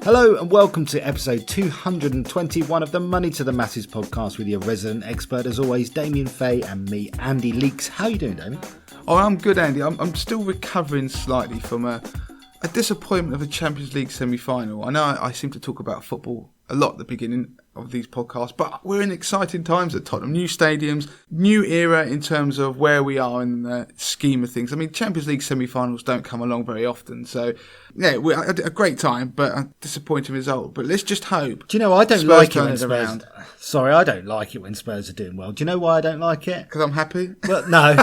Hello and welcome to episode 221 of the Money to the Masses podcast with your resident expert, as always, Damien Fay, and me, Andy Leeks. How are you doing, Damien? Oh, I'm good, Andy. I'm still recovering slightly from a disappointment of a Champions League semi-final. I know I seem to talk about football a lot at the beginning of these podcasts, but we're in exciting times at Tottenham. New stadiums, new era in terms of where we are in the scheme of things. I mean, Champions League semi-finals don't come along very often, so yeah, we had a great time, but a disappointing result. But let's just hope. Do you know, I don't Spurs like it turn when it Spurs... around. Sorry, I don't like it when Spurs are doing well. Do you know why I don't like it? Because I'm happy? Well, no.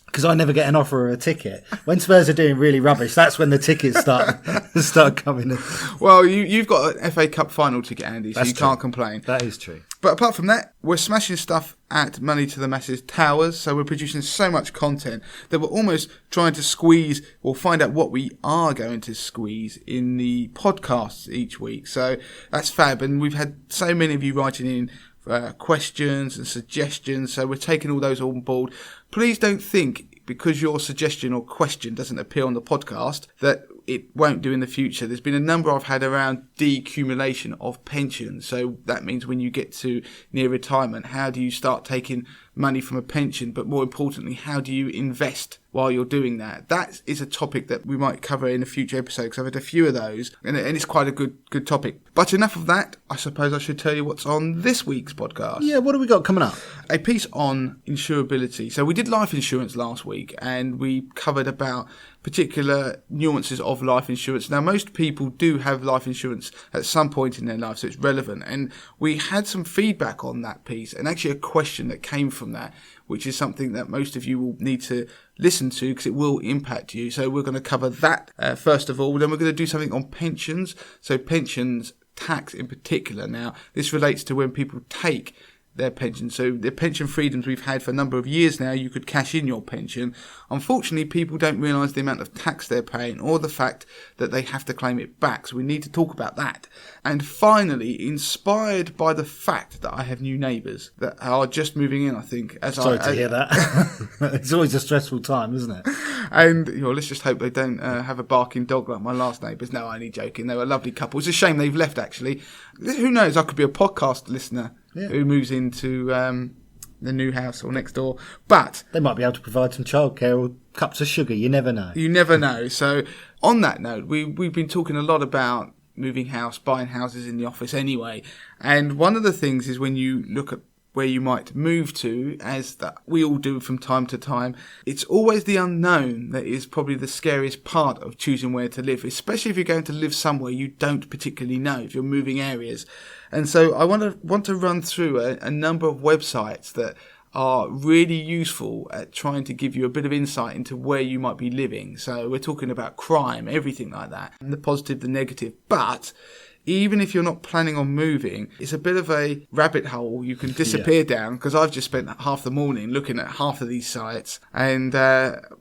Because I never get an offer or a ticket. When Spurs are doing really rubbish, that's when the tickets start coming in. Well, you've got an FA Cup final ticket, Andy, so That's you true. can't complain. That is true. But apart from that, we're smashing stuff at Money to the Masses Towers, so we're producing so much content that we're almost trying to squeeze or find out what we are going to squeeze in the podcasts each week. So that's fab, and we've had so many of you writing in questions and suggestions, so we're taking all those on board. Please don't think because your suggestion or question doesn't appear on the podcast that it won't do in the future. There's been a number I've had around decumulation of pensions. So that means when you get to near retirement, how do you start taking money from a pension? But more importantly, how do you invest while you're doing that? That is a topic that we might cover in a future episode, because I've had a few of those, and it's quite a good topic. But enough of that. I suppose I should tell you what's on this week's podcast. Yeah, what have we got coming up? A piece on insurability. So we did life insurance last week, and we covered about particular nuances of life insurance. Now, most people do have life insurance at some point in their life, so it's relevant. And we had some feedback on that piece, and actually a question that came from that, which is something that most of you will need to listen to because it will impact you. So we're going to cover that first of all. Then we're going to do something on pensions. So pensions tax in particular. Now, this relates to when people take their pension. So the pension freedoms we've had for a number of years now, you could cash in your pension. Unfortunately, people don't realise the amount of tax they're paying or the fact that they have to claim it back. So we need to talk about that. And finally, inspired by the fact that I have new neighbours that are just moving in, I think. Sorry to hear that. It's always a stressful time, isn't it? And let's just hope they don't have a barking dog like my last neighbours. No, only joking. They were a lovely couple. It's a shame they've left, actually. Who knows? I could be a podcast listener. Yeah. Who moves into the new house or next door. But they might be able to provide some childcare or cups of sugar. You never know. You never know. So on that note, we've been talking a lot about moving house, buying houses in the office anyway. And one of the things is when you look at where you might move to, as that we all do from time to time, it's always the unknown that is probably the scariest part of choosing where to live, especially if you're going to live somewhere you don't particularly know, if you're moving areas. And so I want to run through a number of websites that are really useful at trying to give you a bit of insight into where you might be living. So we're talking about crime, everything like that, the positive, the negative. But even if you're not planning on moving, it's a bit of a rabbit hole you can disappear down, because I've just spent half the morning looking at half of these sites and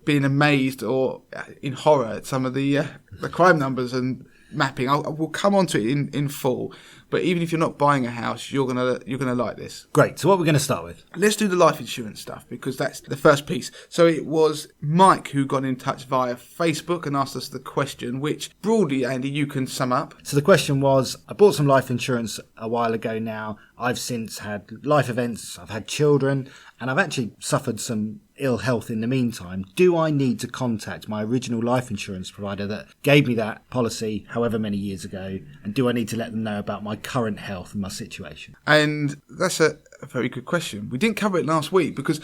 being amazed or in horror at some of the crime numbers and mapping. We'll come on to it in full. But even if you're not buying a house, you're gonna like this. Great. So what are we going to start with? Let's do the life insurance stuff, because that's the first piece. So it was Mike who got in touch via Facebook and asked us the question, which broadly, Andy, you can sum up. So the question was, I bought some life insurance a while ago now. I've since had life events, I've had children, and I've actually suffered some ill health in the meantime. Do I need to contact my original life insurance provider that gave me that policy however many years ago, and do I need to let them know about my current health and my situation? And that's a very good question. We didn't cover it last week because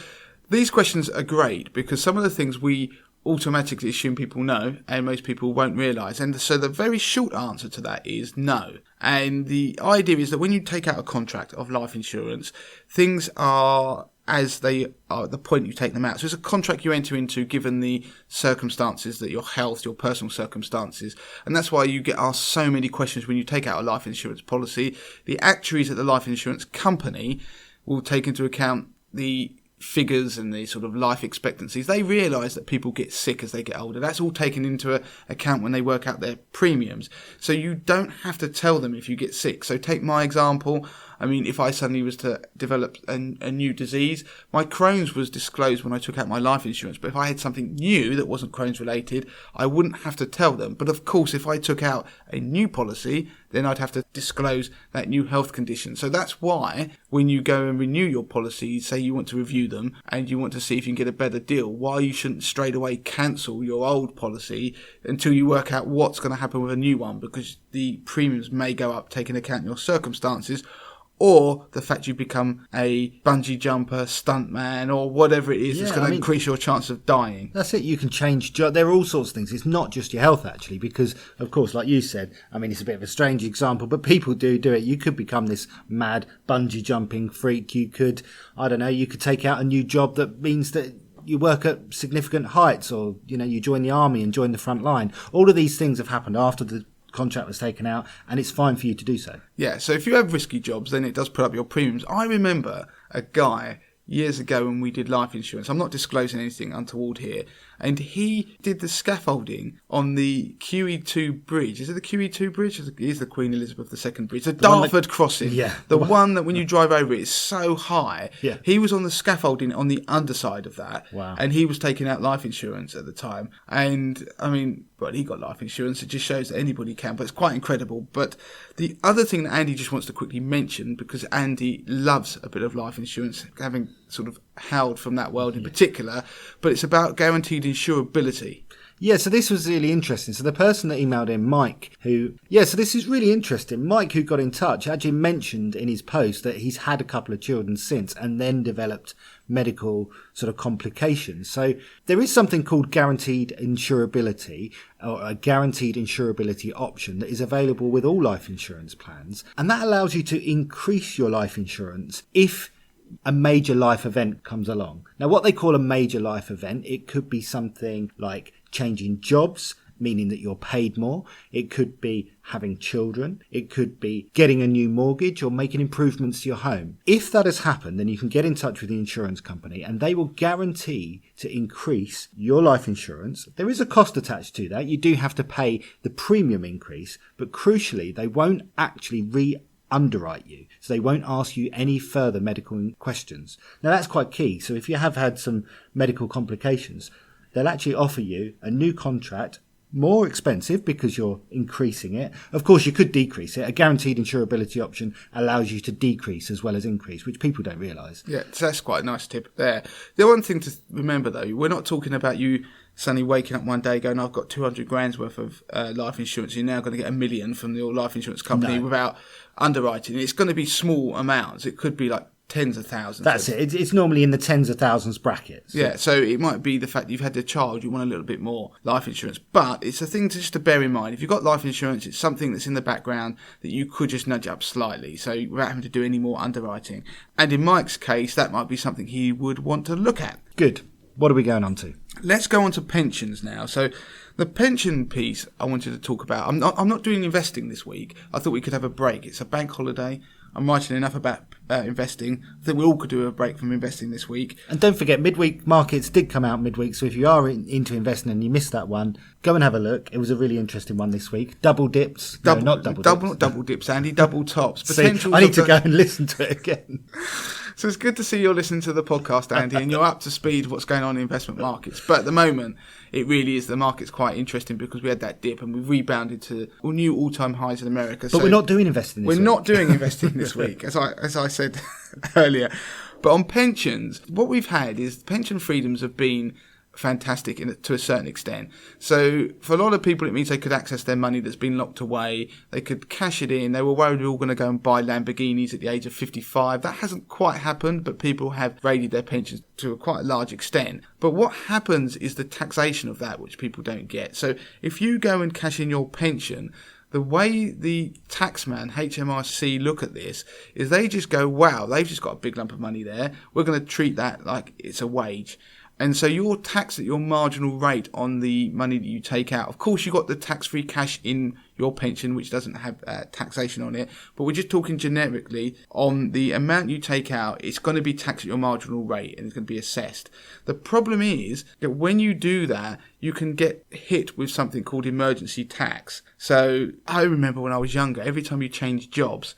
these questions are great, because some of the things we automatically assume people know and most people won't realise. And so the very short answer to that is no. And the idea is that when you take out a contract of life insurance, things are as they are at the point you take them out. So it's a contract you enter into given the circumstances, that your health, your personal circumstances. And that's why you get asked so many questions when you take out a life insurance policy. The actuaries at the life insurance company will take into account the figures and the sort of life expectancies. They realise that people get sick as they get older. That's all taken into account when they work out their premiums. So you don't have to tell them if you get sick. So take my example. I mean, if I suddenly was to develop a new disease, my Crohn's was disclosed when I took out my life insurance. But if I had something new that wasn't Crohn's related, I wouldn't have to tell them. But of course, if I took out a new policy, then I'd have to disclose that new health condition. So that's why when you go and renew your policies, say you want to review them and you want to see if you can get a better deal, why you shouldn't straight away cancel your old policy until you work out what's going to happen with a new one, because the premiums may go up taking into account your circumstances, or the fact you become a bungee jumper, stuntman, or whatever it is that's going to increase your chance of dying. That's it. You can change job. There are all sorts of things. It's not just your health, actually, because, of course, like you said, I mean, it's a bit of a strange example, but people do it. You could become this mad bungee jumping freak. You could, I don't know, you could take out a new job that means that you work at significant heights, or, you know, you join the army and join the front line. All of these things have happened after the contract was taken out, and it's fine for you to do so. Yeah, so if you have risky jobs, then it does put up your premiums. I remember a guy years ago when we did life insurance. I'm not disclosing anything untoward here. And he did the scaffolding on the QE2 bridge. Is it the QE2 bridge? It is the Queen Elizabeth II bridge. The Dartford crossing. Yeah. The one that when you drive over it is so high. Yeah. He was on the scaffolding on the underside of that. Wow. And he was taking out life insurance at the time. And, I mean, well, he got life insurance. It just shows that anybody can, but it's quite incredible. But the other thing that Andy just wants to quickly mention, because Andy loves a bit of life insurance, having sort of howled from that world in particular, but it's about guaranteed insurability. Yeah, so this was really interesting. So the person that emailed in, Mike, so this is really interesting. Mike, who got in touch, actually mentioned in his post that he's had a couple of children since and then developed medical sort of complications. So there is something called guaranteed insurability, or a guaranteed insurability option that is available with all life insurance plans. And that allows you to increase your life insurance if a major life event comes along. Now, what they call a major life event, it could be something like changing jobs, meaning that you're paid more. It could be having children. It could be getting a new mortgage or making improvements to your home. If that has happened, then you can get in touch with the insurance company and they will guarantee to increase your life insurance. There is a cost attached to that. You do have to pay the premium increase, but crucially, they won't actually underwrite you. So they won't ask you any further medical questions. Now that's quite key. So if you have had some medical complications, they'll actually offer you a new contract, more expensive because you're increasing it. Of course, you could decrease it. A guaranteed insurability option allows you to decrease as well as increase, which people don't realise. Yeah, so that's quite a nice tip there. The one thing to remember, though, we're not talking about you suddenly waking up one day going, I've got 200 grand's worth of life insurance. You're now going to get $1 million from your life insurance company without underwriting. It's going to be small amounts. It could be like tens of thousands. That's it. It's normally in the tens of thousands brackets. Yeah, so it might be the fact that you've had a child, you want a little bit more life insurance. But it's a thing just to bear in mind. If you've got life insurance, it's something that's in the background that you could just nudge up slightly, so without having to do any more underwriting. And in Mike's case, that might be something he would want to look at. Good. What are we going on to? Let's go on to pensions now. So the pension piece I wanted to talk about. I'm not doing investing this week. I thought we could have a break. It's a bank holiday. I'm writing enough about investing. I think we all could do a break from investing this week. And don't forget, midweek markets did come out midweek. So if you are into investing and you missed that one, go and have a look. It was a really interesting one this week. Double dips. Not double dips, Andy. Double tops. See, I need to go and listen to it again. So it's good to see you're listening to the podcast, Andy, and you're up to speed what's going on in investment markets. But at the moment, it really is, the market's quite interesting because we had that dip and we've rebounded to new all-time highs in America. But we're not doing investing this week. We're not doing investing this week, as I said earlier. But on pensions, what we've had is pension freedoms have been fantastic to a certain extent. So for a lot of people, it means they could access their money that's been locked away. They could cash it in. They were worried we were all going to go and buy Lamborghinis at the age of 55. That hasn't quite happened, but people have raided their pensions to a quite large extent. But what happens is the taxation of that, which people don't get. So if you go and cash in your pension, the way the taxman, HMRC, look at this is they just go, wow, they've just got a big lump of money there. We're going to treat that like it's a wage. And so you're taxed at your marginal rate on the money that you take out. Of course, you've got the tax-free cash in your pension, which doesn't have taxation on it. But we're just talking generically on the amount you take out. It's going to be taxed at your marginal rate and it's going to be assessed. The problem is that when you do that, you can get hit with something called emergency tax. So I remember when I was younger, every time you changed jobs,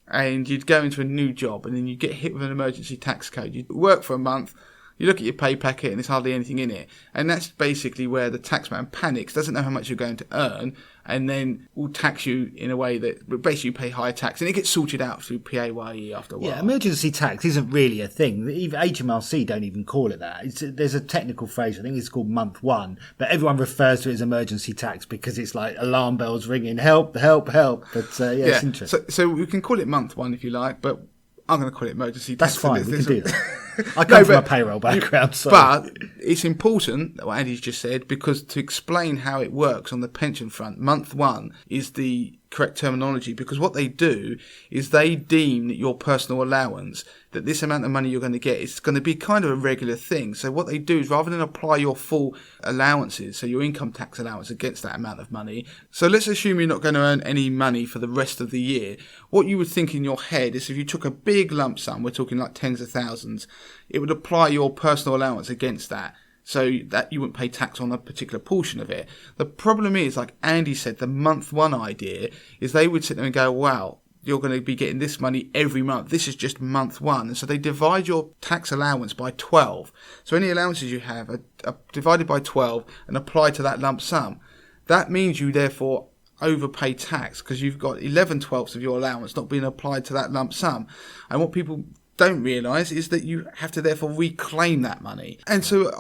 and you'd go into a new job and then you'd get hit with an emergency tax code. You'd work for a month, you look at your pay packet and there's hardly anything in it. And that's basically where the taxman panics, doesn't know how much you're going to earn, and then will tax you in a way that basically you pay higher tax. And it gets sorted out through PAYE after a while. Yeah, emergency tax isn't really a thing. Even HMRC don't even call it that. There's a technical phrase, I think it's called month one, but everyone refers to it as emergency tax because it's like alarm bells ringing, help, help, help. But it's interesting. So we can call it month one if you like, but I'm going to call it emergency tax. That's fine, we can do that. I come from a payroll background. So. But it's important, what Andy's just said, because to explain how it works on the pension front, month one is the correct terminology, because what they do is they deem that your personal allowance, that this amount of money you're going to get, is going to be kind of a regular thing. So what they do is, rather than apply your full allowances, so your income tax allowance against that amount of money, so let's assume you're not going to earn any money for the rest of the year, what you would think in your head is if you took a big lump sum, we're talking like tens of thousands, it would apply your personal allowance against that, so that you wouldn't pay tax on a particular portion of it. The problem is, like Andy said, the month one idea is they would sit there and go, wow, you're going to be getting this money every month. This is just month one. And so they divide your tax allowance by 12. So any allowances you have are divided by 12 and applied to that lump sum. That means you therefore overpay tax because you've got 11/12 of your allowance not being applied to that lump sum. And what people don't realise is that you have to therefore reclaim that money. And so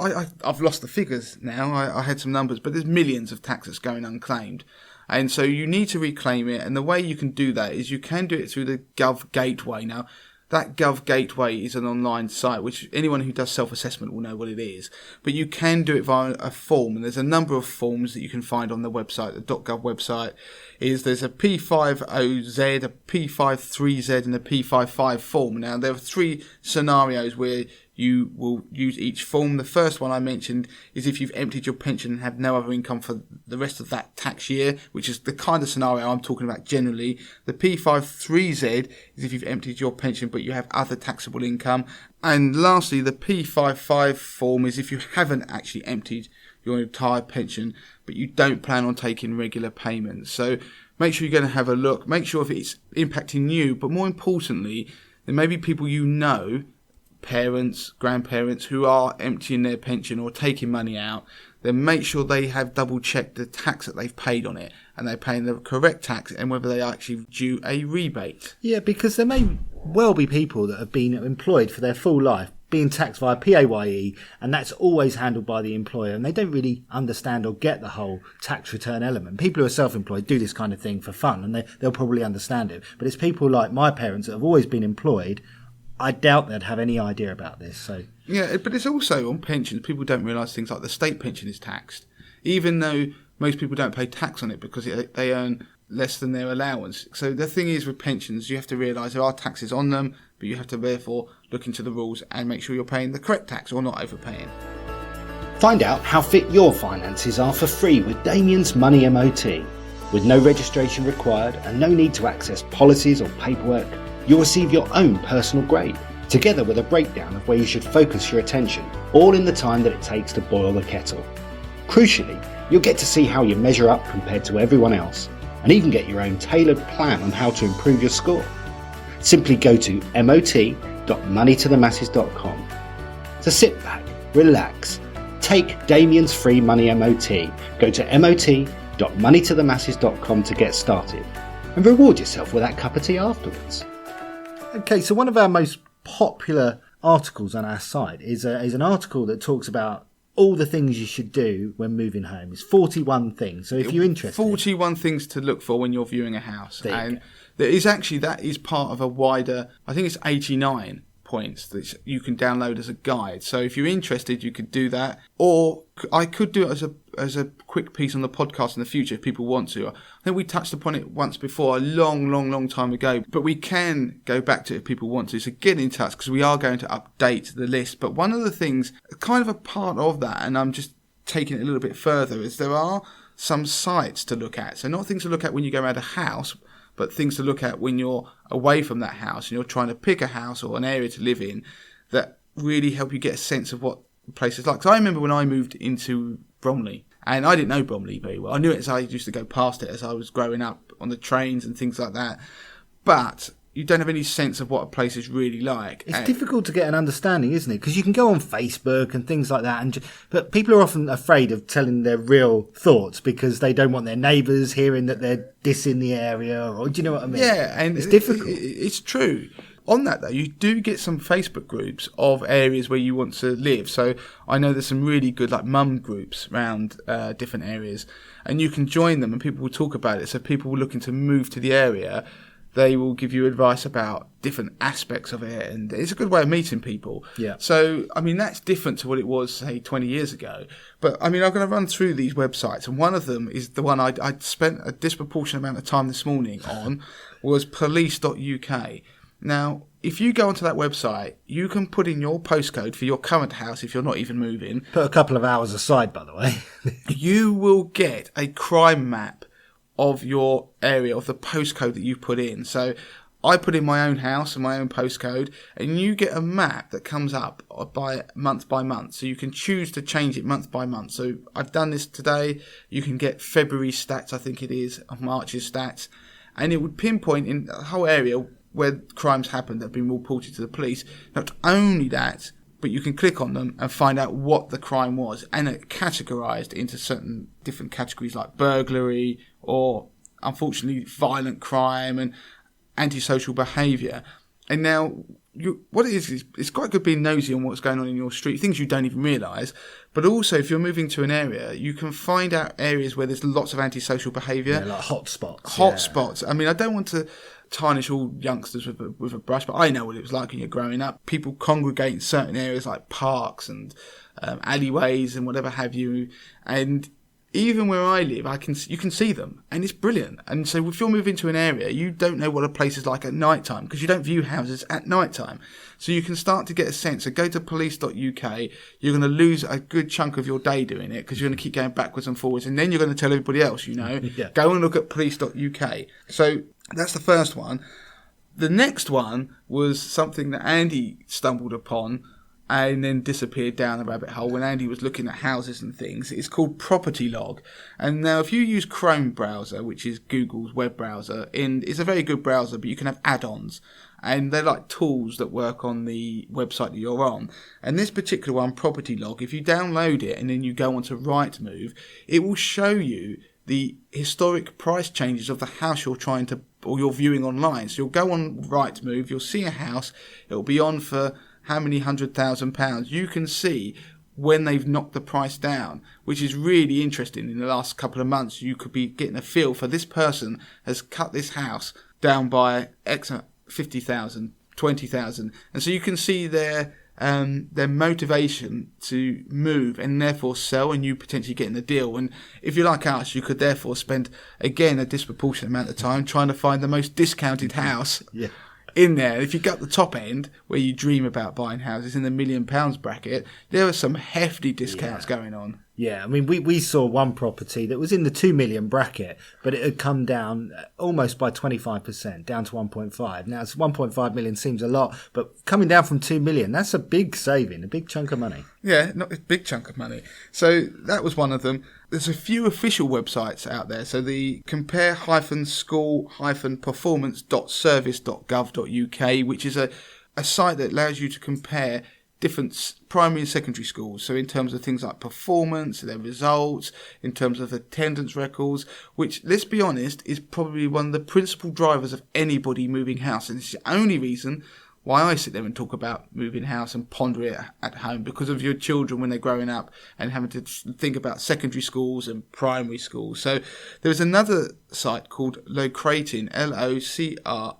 I've lost the figures now. I had some numbers, but there's millions of tax that's going unclaimed. And so you need to reclaim it. And the way you can do that is you can do it through the Gov Gateway. Now, that Gov Gateway is an online site, which anyone who does self-assessment will know what it is. But you can do it via a form, and there's a number of forms that you can find on the website, the .gov website. There's a P50Z, a P53Z, and a P55 form. Now, there are three scenarios where you will use each form. The first one I mentioned is if you've emptied your pension and have no other income for the rest of that tax year, which is the kind of scenario I'm talking about generally. The P53Z is if you've emptied your pension but you have other taxable income. And lastly, the P55 form is if you haven't actually emptied your entire pension but you don't plan on taking regular payments. So make sure you're going to have a look. Make sure if it's impacting you, but more importantly, there may be people you know, parents, grandparents, who are emptying their pension or taking money out, then make sure they have double checked the tax that they've paid on it and they're paying the correct tax and whether they are actually due a rebate. Yeah, because there may well be people that have been employed for their full life, being taxed via PAYE, and that's always handled by the employer, and they don't really understand or get the whole tax return element. People who are self-employed do this kind of thing for fun, and they'll probably understand it. But it's people like my parents that have always been employed. I doubt they'd have any idea about this. So yeah, but it's also on pensions. People don't realise things like the state pension is taxed, even though most people don't pay tax on it because they earn less than their allowance. So the thing is with pensions, you have to realise there are taxes on them, but you have to therefore look into the rules and make sure you're paying the correct tax or not overpaying. Find out how fit your finances are for free with Damien's Money MOT. With no registration required and no need to access policies or paperwork, you'll receive your own personal grade, together with a breakdown of where you should focus your attention, all in the time that it takes to boil the kettle. Crucially, you'll get to see how you measure up compared to everyone else, and even get your own tailored plan on how to improve your score. Simply go to mot.moneytothemasses.com. So sit back, relax, take Damien's free Money MOT, go to mot.moneytothemasses.com to get started, and reward yourself with that cup of tea afterwards. Okay, so one of our most popular articles on our site is an article that talks about all the things you should do when moving home. It's 41 things. So if you're interested... 41 things to look for when you're viewing a house. And that is part of a wider... I think it's 89 points that you can download as a guide. So if you're interested, you could do that. Or I could do it as a quick piece on the podcast in the future if people want to. I think we touched upon it once before, a long time ago, but we can go back to it if people want to. So get in touch because we are going to update the list. But one of the things, kind of a part of that, and I'm just taking it a little bit further, is there are some sites to look at. So not things to look at when you go around a house, but things to look at when you're away from that house and you're trying to pick a house or an area to live in that really help you get a sense of what the place is like. So I remember when I moved into Bromley, and I didn't know Bromley very well. I knew it as I used to go past it as I was growing up on the trains and things like that. But you don't have any sense of what a place is really like. It's difficult to get an understanding, isn't it? Because you can go on Facebook and things like that, but people are often afraid of telling their real thoughts because they don't want their neighbours hearing that they're dissing the area, or do you know what I mean? Yeah, and it's difficult. It's true. On that, though, you do get some Facebook groups of areas where you want to live. So I know there's some really good like mum groups around different areas, and you can join them and people will talk about it. So people looking to move to the area, they will give you advice about different aspects of it, and it's a good way of meeting people. Yeah. So, I mean, that's different to what it was, say, 20 years ago. But, I mean, I'm going to run through these websites, and one of them is the one I spent a disproportionate amount of time this morning on, was police.uk. Now, if you go onto that website, you can put in your postcode for your current house if you're not even moving. Put a couple of hours aside, by the way. You will get a crime map of your area, of the postcode that you put in. So I put in my own house and my own postcode, and you get a map that comes up by month. So you can choose to change it month by month. So I've done this today. You can get February stats, I think it is, of March's stats, and it would pinpoint in the whole area where crimes happened that have been reported to the police. Not only that, but you can click on them and find out what the crime was, and it categorised into certain different categories like burglary or, unfortunately, violent crime and antisocial behaviour. And now, what it is it's quite good being nosy on what's going on in your street, things you don't even realise. But also, if you're moving to an area, you can find out areas where there's lots of antisocial behaviour. Yeah, like hotspots. Hotspots. I mean, I don't want to tarnish all youngsters with a brush, but I know what it was like when you're growing up. People congregate in certain areas like parks and alleyways and whatever have you, and even where I live, you can see them, and it's brilliant. And so if you're moving to an area, you don't know what a place is like at night time because you don't view houses at night time. So you can start to get a sense. So go to police.uk. You're going to lose a good chunk of your day doing it because you're going to keep going backwards and forwards, and then you're going to tell everybody else, Yeah. Go and look at police.uk. So that's the first one. The next one was something that Andy stumbled upon and then disappeared down the rabbit hole when Andy was looking at houses and things. It's called Property Log. And now if you use Chrome browser, which is Google's web browser, it's a very good browser, but you can have add-ons. And they're like tools that work on the website that you're on. And this particular one, Property Log, if you download it and then you go onto Rightmove, it will show you the historic price changes of the house you're trying to, or you're viewing online. So you'll go on Rightmove, you'll see a house, it'll be on for how many £100,000. You can see when they've knocked the price down, which is really interesting. In the last couple of months, you could be getting a feel for this person has cut this house down by X 50,000, 20,000, and so you can see their motivation to move and therefore sell, and you potentially getting the deal. And if you're like us, you could therefore spend again a disproportionate amount of time trying to find the most discounted house. Yeah. In there. If you go up the top end, where you dream about buying houses in the £1 million bracket, there are some hefty discounts going on. Yeah, I mean, we saw one property that was in the 2 million bracket, but it had come down almost by 25%, down to 1.5. Now, it's 1.5 million seems a lot, but coming down from 2 million, that's a big saving, a big chunk of money. Yeah, not a big chunk of money. So that was one of them. There's a few official websites out there. So the compare-school-performance.service.gov.uk, which is a site that allows you to compare different primary and secondary schools. So in terms of things like performance, their results, in terms of attendance records, which, let's be honest, is probably one of the principal drivers of anybody moving house. And it's the only reason why I sit there and talk about moving house and ponder it at home, because of your children when they're growing up and having to think about secondary schools and primary schools. So there's another site called Locrating, LOCRATING,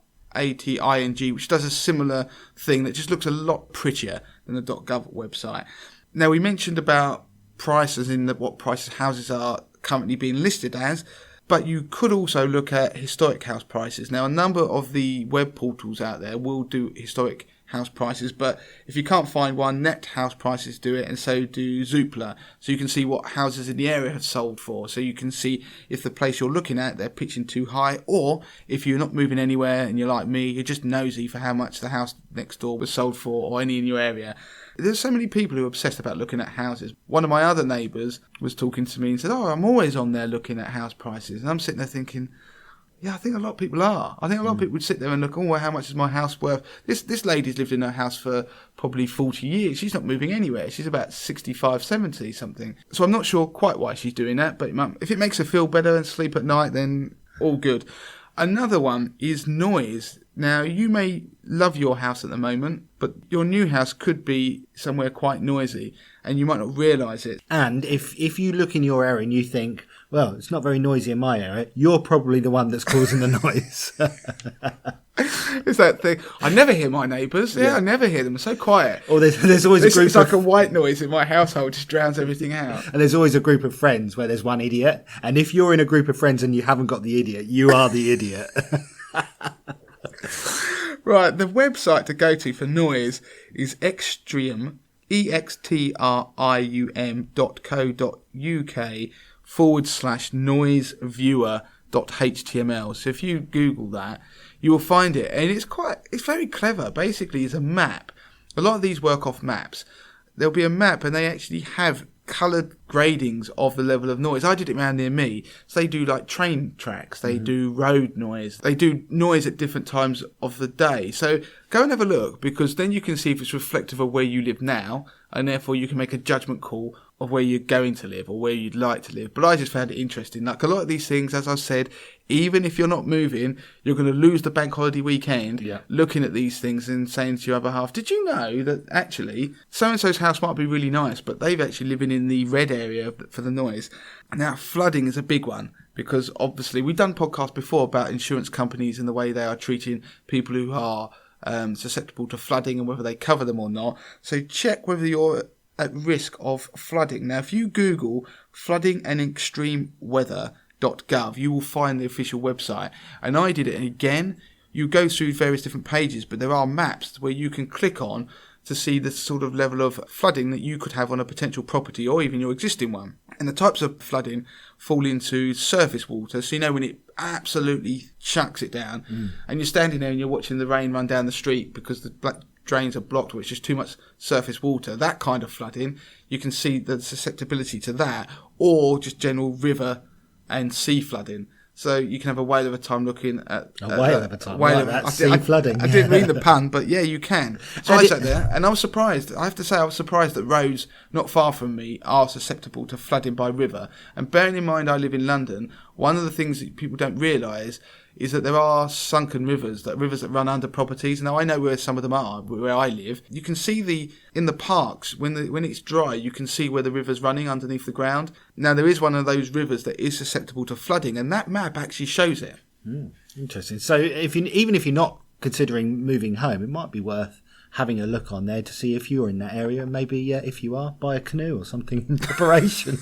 which does a similar thing that just looks a lot prettier than the .gov website. Now, we mentioned about prices in what prices houses are currently being listed as, but you could also look at historic house prices. Now, a number of the web portals out there will do historic house prices, but if you can't find one, Net House Prices do it, and so do Zoopla. So you can see what houses in the area have sold for. So you can see if the place you're looking at, they're pitching too high, or if you're not moving anywhere and you're like me, you're just nosy for how much the house next door was sold for, or any in your area. There's so many people who are obsessed about looking at houses. One of my other neighbours was talking to me and said, I'm always on there looking at house prices. And I'm sitting there thinking, Yeah, I think a lot of people are. I think a lot of people would sit there and look, well, how much is my house worth? This lady's lived in her house for probably 40 years. She's not moving anywhere. She's about 65, 70 something. So I'm not sure quite why she's doing that, but if it makes her feel better and sleep at night, then all good. Another one is noise. Now, you may love your house at the moment, but your new house could be somewhere quite noisy, and you might not realise it. And if you look in your area and you think, well, it's not very noisy in my area, you're probably the one that's causing the noise. It's that thing. I never hear my neighbours. Yeah, I never hear them. They're so quiet. Or there's always a group it's like a white noise in my household, just drowns everything out. And there's always a group of friends where there's one idiot. And if you're in a group of friends and you haven't got the idiot, you are the idiot. Right, the website to go to for noise is extrium, extrium.co.uk/noise viewer.html. So if you Google that, you will find it, and it's very clever. Basically, it's a map. A lot of these work off maps. There'll be a map, and they actually have coloured gradings of the level of noise. I did it around near me. So they do like train tracks, they do road noise, they do noise at different times of the day. So go and have a look, because then you can see if it's reflective of where you live now, and therefore you can make a judgment call of where you're going to live or where you'd like to live. But I just found it interesting. Like a lot of these things, as I've said, even if you're not moving, you're going to lose the bank holiday weekend looking at these things and saying to your other half, did you know that actually so-and-so's house might be really nice, but they've actually living in the red area for the noise. Now, flooding is a big one, because obviously we've done podcasts before about insurance companies and the way they are treating people who are susceptible to flooding and whether they cover them or not. So check whether you're at risk of flooding. Now, if you Google flooding and extreme weather.gov, you will find the official website. And I did it, and again, you go through various different pages, but there are maps where you can click on to see the sort of level of flooding that you could have on a potential property or even your existing one. And the types of flooding fall into surface water. So, you know, when it absolutely chucks it down and you're standing there and you're watching the rain run down the street because the black drains are blocked, or it's just too much surface water, that kind of flooding, you can see the susceptibility to that, or just general river and sea flooding. So you can have a whale of a time looking at a whale of a time. Sea flooding. I didn't mean the pun, but yeah, you can. So I sat there and I was surprised. I have to say, I was surprised that roads not far from me are susceptible to flooding by river. And bearing in mind I live in London, one of the things that people don't realise is that there are sunken rivers that run under properties. Now, I know where some of them are, where I live. You can see in the parks, when it's dry, you can see where the river's running underneath the ground. Now, there is one of those rivers that is susceptible to flooding, and that map actually shows it. Interesting. So even if you're not considering moving home, it might be worth having a look on there to see if you're in that area. Maybe if you are, buy a canoe or something in preparation.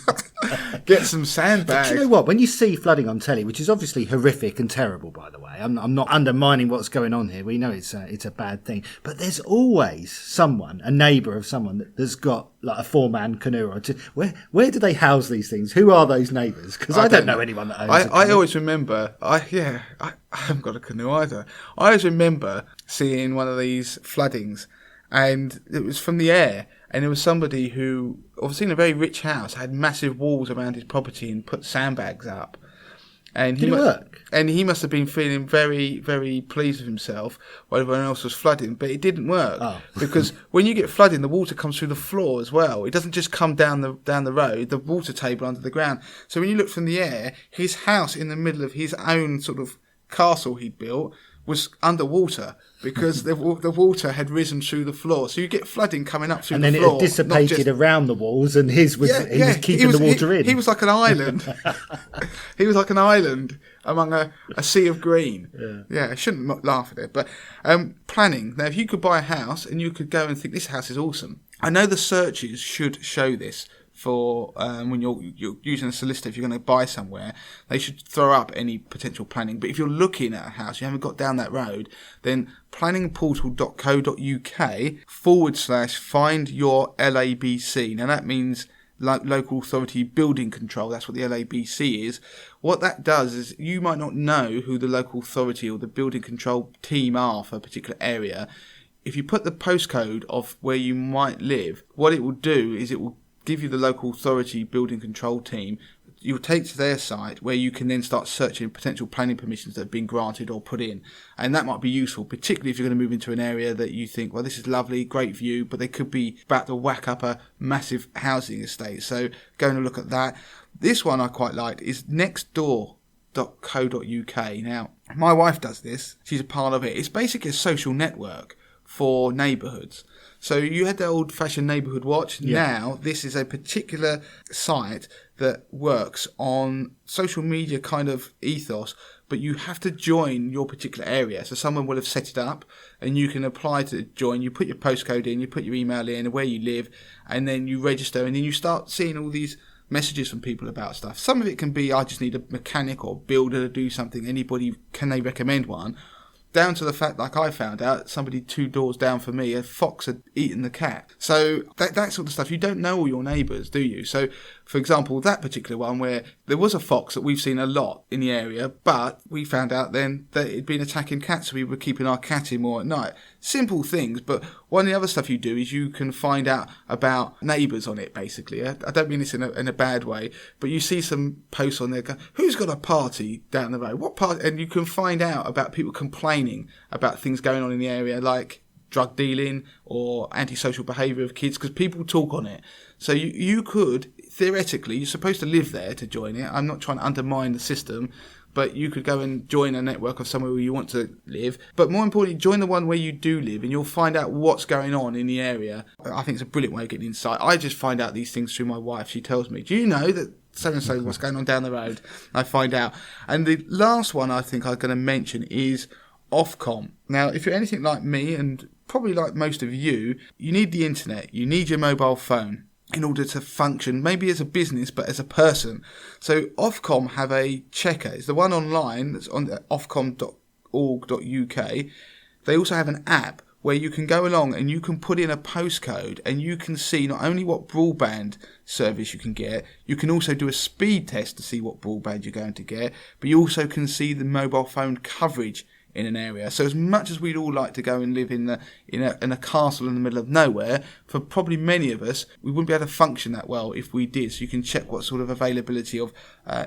Get some sandbags. Do you know what? When you see flooding on telly, which is obviously horrific and terrible, by the way, I'm not undermining what's going on here. We know it's a bad thing, but there's always someone, a neighbour of someone that's got like a 4-man canoe or two. Where do they house these things? Who are those neighbours? Because I don't know anyone that owns a canoe. I always remember. I haven't got a canoe either. I always remember seeing one of these floodings, and it was from the air. And there was somebody who, obviously in a very rich house, had massive walls around his property and put sandbags up. And Did it work? And he must have been feeling very, very pleased with himself while everyone else was flooding. But it didn't work. Because when you get flooding, the water comes through the floor as well. It doesn't just come down the road, the water table under the ground. So when you look from the air, his house in the middle of his own sort of castle he'd built was underwater because the water had risen through the floor. So you get flooding coming up through the floor. And then it had dissipated around the walls, and he was keeping the water in. He was like an island. He was like an island among a sea of green. Yeah, I shouldn't laugh at it. But planning. Now, if you could buy a house and you could go and think, this house is awesome. I know the searches should show this. For when you're using a solicitor, if you're going to buy somewhere, they should throw up any potential planning. But if you're looking at a house, you haven't got down that road, then planningportal.co.uk/find your LABC. Now that means local authority building control. That's what the LABC is. What that does is you might not know who the local authority or the building control team are for a particular area. If you put the postcode of where you might live, what it will do is it will give you the local authority building control team you'll take to their site where you can then start searching potential planning permissions that have been granted or put in. And that might be useful, particularly if you're going to move into an area that you think, well, this is lovely, great view, but they could be about to whack up a massive housing estate. So go and look at that. This one I quite like is nextdoor.co.uk. Now, my wife does this. She's a part of it. It's basically a social network for neighbourhoods. So you had the old-fashioned neighbourhood watch. Yeah. Now, this is a particular site that works on social media kind of ethos, but you have to join your particular area. So someone will have set it up, and you can apply to join. You put your postcode in, you put your email in, where you live, and then you register, and then you start seeing all these messages from people about stuff. Some of it can be, I just need a mechanic or builder to do something. Anybody, can they recommend one? Down to the fact, like I found out, somebody 2 doors down from me, a fox had eaten the cat. So that sort of stuff, you don't know all your neighbours, do you? So, for example, that particular one where there was a fox that we've seen a lot in the area, but we found out then that it'd been attacking cats, so we were keeping our cat in more at night. Simple things, but one of the other stuff you do is you can find out about neighbours on it, basically. I don't mean this in a bad way, but you see some posts on there, who's got a party down the road? What party? And you can find out about people complaining about things going on in the area, like drug dealing or antisocial behaviour of kids, because people talk on it. So you could, theoretically, you're supposed to live there to join it. I'm not trying to undermine the system, but you could go and join a network of somewhere where you want to live. But more importantly, join the one where you do live, and you'll find out what's going on in the area. I think it's a brilliant way of getting insight. I just find out these things through my wife. She tells me, do you know that so-and-so, what's going on down the road? I find out. And the last one I think I'm going to mention is Ofcom. Now, if you're anything like me, and probably like most of you, you need the internet. You need your mobile phone in order to function, maybe as a business, but as a person. So Ofcom have a checker. It's the one online that's on ofcom.org.uk. They also have an app where you can go along and you can put in a postcode and you can see not only what broadband service you can get, you can also do a speed test to see what broadband you're going to get, but you also can see the mobile phone coverage in an area. So as much as we'd all like to go and live in a castle in the middle of nowhere, for probably many of us, we wouldn't be able to function that well if we did. So you can check what sort of availability of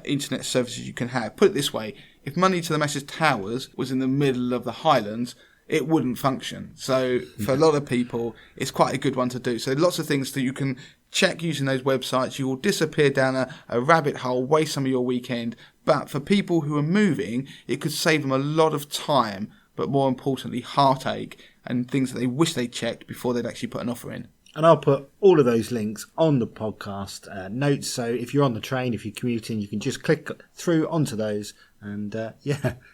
internet services you can have. Put it this way, if Money to the Masses Towers was in the middle of the Highlands, it wouldn't function. So for a lot of people, it's quite a good one to do. So lots of things that you can check using those websites. You will disappear down a rabbit hole, waste some of your weekend. But for people who are moving, it could save them a lot of time, but more importantly, heartache and things that they wish they checked before they'd actually put an offer in. And I'll put all of those links on the podcast notes. So if you're on the train, if you're commuting, you can just click through onto those. And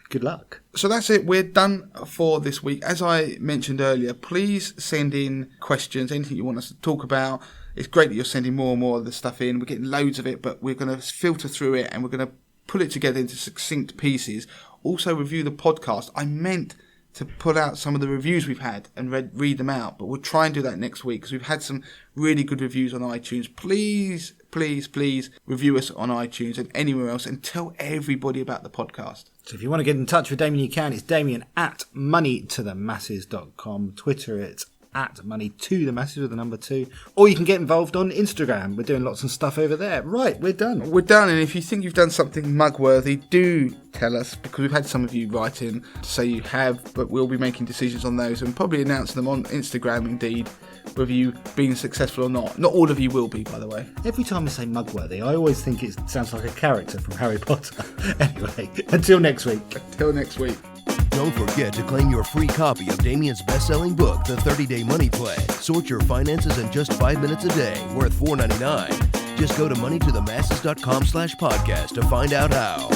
good luck. So that's it. We're done for this week. As I mentioned earlier, please send in questions, anything you want us to talk about. It's great that you're sending more and more of the stuff in. We're getting loads of it, but we're going to filter through it and we're going to put it together into succinct pieces. Also review the podcast. I meant to put out some of the reviews we've had and read them out, but we'll try and do that next week because we've had some really good reviews on iTunes. Please review us on iTunes and anywhere else and tell everybody about the podcast. So if you want to get in touch with Damien, you can. It's Damien at moneytothemasses.com. Twitter, it's at moneytothemasses with the number 2. Or you can get involved on Instagram. We're doing lots of stuff over there. Right, we're done. We're done, and if you think you've done something mug-worthy, do tell us, because we've had some of you write in to say you have, but we'll be making decisions on those and probably announcing them on Instagram indeed, whether you've been successful or not. Not all of you will be, by the way. Every time I say mug-worthy, I always think it sounds like a character from Harry Potter. Anyway, until next week. Don't forget to claim your free copy of Damien's best-selling book, The 30-Day Money Plan. Sort your finances in just 5 minutes a day, worth $4.99. Just go to moneytothemasses.com/podcast to find out how.